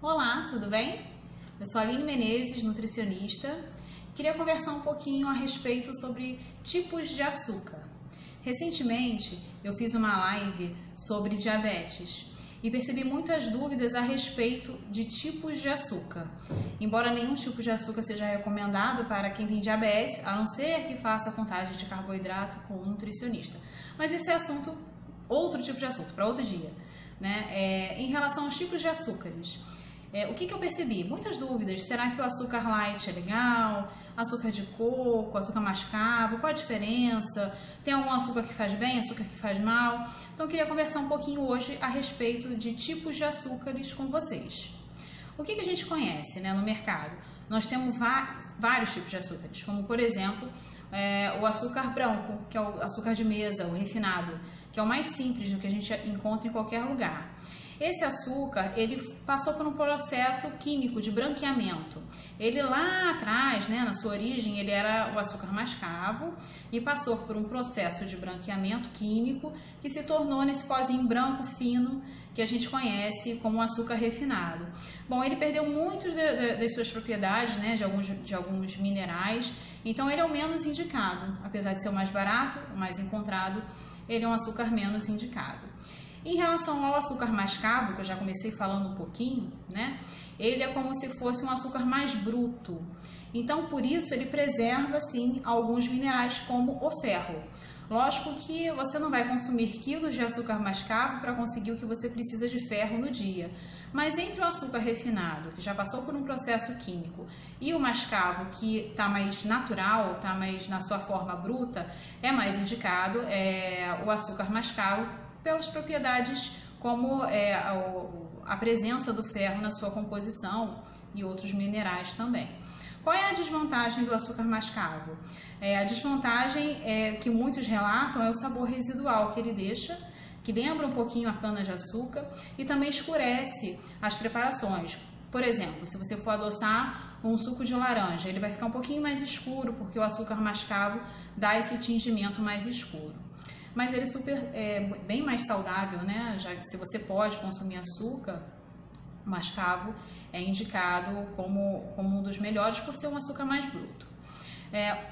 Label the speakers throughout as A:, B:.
A: Olá, tudo bem? Eu sou a Aline Menezes, nutricionista. Queria conversar um pouquinho a respeito sobre tipos de açúcar. Recentemente, eu fiz uma live sobre diabetes e percebi muitas dúvidas a respeito de tipos de açúcar. Embora nenhum tipo de açúcar seja recomendado para quem tem diabetes, a não ser que faça contagem de carboidrato com um nutricionista. Mas esse é outro tipo de assunto, para outro dia. Em relação aos tipos de açúcares, o que eu percebi? Muitas dúvidas. Será que o açúcar light é legal? Açúcar de coco, açúcar mascavo, qual a diferença? Tem algum açúcar que faz bem, açúcar que faz mal? Então eu queria conversar um pouquinho hoje a respeito de tipos de açúcares com vocês. O que a gente conhece no mercado? Nós temos vários tipos de açúcares, como por exemplo o açúcar branco, que é o açúcar de mesa, o refinado, que é o mais simples do que a gente encontra em qualquer lugar. Esse açúcar, ele passou por um processo químico de branqueamento. Ele lá atrás, na sua origem, ele era o açúcar mascavo e passou por um processo de branqueamento químico que se tornou nesse pozinho branco fino que a gente conhece como açúcar refinado. Bom, ele perdeu muitas das suas propriedades, de alguns minerais, então ele é o menos indicado. Apesar de ser o mais barato, o mais encontrado, ele é um açúcar menos indicado. Em relação ao açúcar mascavo, que eu já comecei falando um pouquinho, ele é como se fosse um açúcar mais bruto. Então, por isso, ele preserva, sim, alguns minerais, como o ferro. Lógico que você não vai consumir quilos de açúcar mascavo para conseguir o que você precisa de ferro no dia. Mas entre o açúcar refinado, que já passou por um processo químico, e o mascavo, que está mais natural, está mais na sua forma bruta, é mais indicado o açúcar mascavo, pelas propriedades como a presença do ferro na sua composição e outros minerais também. Qual é a desvantagem do açúcar mascavo? A desvantagem que muitos relatam é o sabor residual que ele deixa, que lembra um pouquinho a cana-de-açúcar e também escurece as preparações. Por exemplo, se você for adoçar um suco de laranja, ele vai ficar um pouquinho mais escuro porque o açúcar mascavo dá esse tingimento mais escuro. Mas ele é bem mais saudável, já que se você pode consumir açúcar, o mascavo é indicado como um dos melhores por ser um açúcar mais bruto.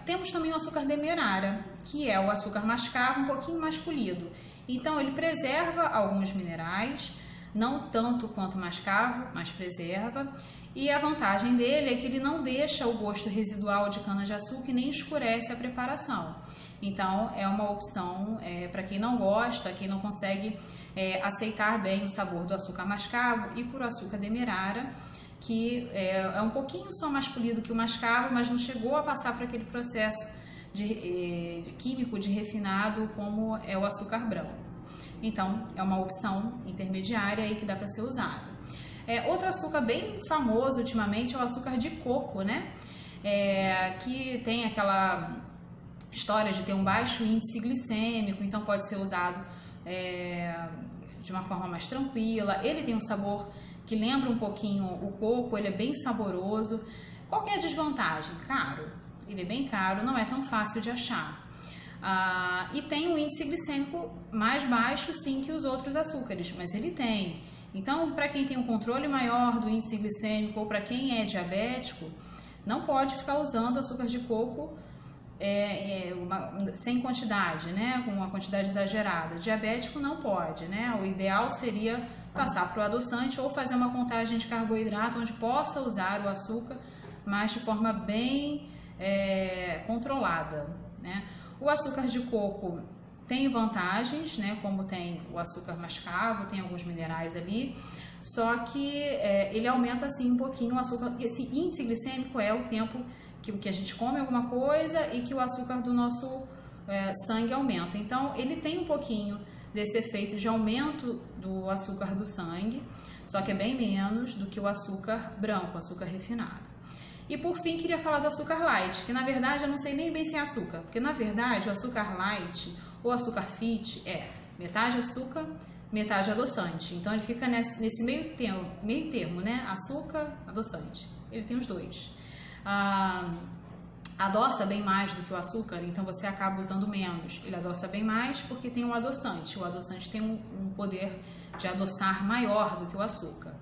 A: Temos também o açúcar demerara, que é o açúcar mascavo um pouquinho mais polido. Então ele preserva alguns minerais, não tanto quanto o mascavo, mas preserva. E a vantagem dele é que ele não deixa o gosto residual de cana-de-açúcar e nem escurece a preparação. Então, é uma opção para quem não gosta, quem não consegue aceitar bem o sabor do açúcar mascavo e por açúcar demerara, que é um pouquinho só mais polido que o mascavo, mas não chegou a passar por aquele processo químico de refinado como é o açúcar branco. Então, é uma opção intermediária aí que dá para ser usada. Outro açúcar bem famoso ultimamente é o açúcar de coco, que tem aquela história de ter um baixo índice glicêmico, então pode ser usado de uma forma mais tranquila. Ele tem um sabor que lembra um pouquinho o coco, ele é bem saboroso. Qual que é a desvantagem? Caro. Ele é bem caro, não é tão fácil de achar. E tem um índice glicêmico mais baixo, sim, que os outros açúcares, mas ele tem. Então, para quem tem um controle maior do índice glicêmico ou para quem é diabético, não pode ficar usando açúcar de coco sem quantidade, com uma quantidade exagerada. Diabético não pode, O ideal seria passar para o adoçante ou fazer uma contagem de carboidrato onde possa usar o açúcar, mas de forma bem controlada, O açúcar de coco tem vantagens, como tem o açúcar mascavo, tem alguns minerais ali, só que ele aumenta assim um pouquinho o açúcar. Esse índice glicêmico é o tempo que a gente come alguma coisa e que o açúcar do nosso sangue aumenta. Então, ele tem um pouquinho desse efeito de aumento do açúcar do sangue, só que é bem menos do que o açúcar branco, o açúcar refinado. E por fim, queria falar do açúcar light, que na verdade eu não sei nem bem se é açúcar, porque na verdade o açúcar light ou açúcar fit é metade açúcar, metade adoçante. Então ele fica nesse meio termo, açúcar, adoçante. Ele tem os dois. Adoça bem mais do que o açúcar, então você acaba usando menos. Ele adoça bem mais porque tem um adoçante. O adoçante tem um poder de adoçar maior do que o açúcar.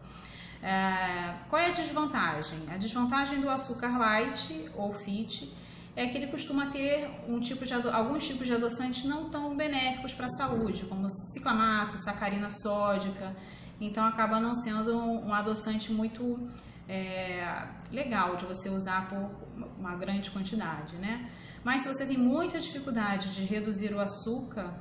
A: Qual é a desvantagem? A desvantagem do açúcar light ou fit é que ele costuma ter alguns tipos de adoçantes não tão benéficos para a saúde, como ciclamato, sacarina sódica, então acaba não sendo um adoçante muito legal de você usar por uma grande quantidade, né? Mas se você tem muita dificuldade de reduzir o açúcar,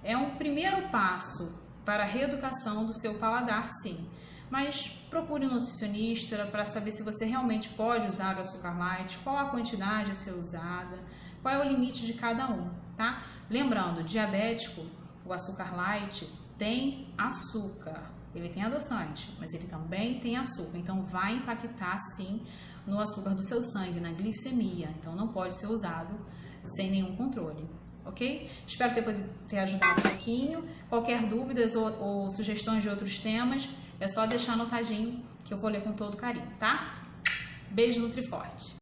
A: é um primeiro passo para a reeducação do seu paladar, sim. Mas procure um nutricionista para saber se você realmente pode usar o açúcar light, qual a quantidade a ser usada, qual é o limite de cada um, tá? Lembrando, diabético, o açúcar light tem açúcar, ele tem adoçante, mas ele também tem açúcar, então vai impactar sim no açúcar do seu sangue, na glicemia, então não pode ser usado sem nenhum controle. Ok? Espero ter ajudado um pouquinho. Qualquer dúvidas ou sugestões de outros temas, é só deixar anotadinho que eu vou ler com todo carinho, tá? Beijo Nutriforte!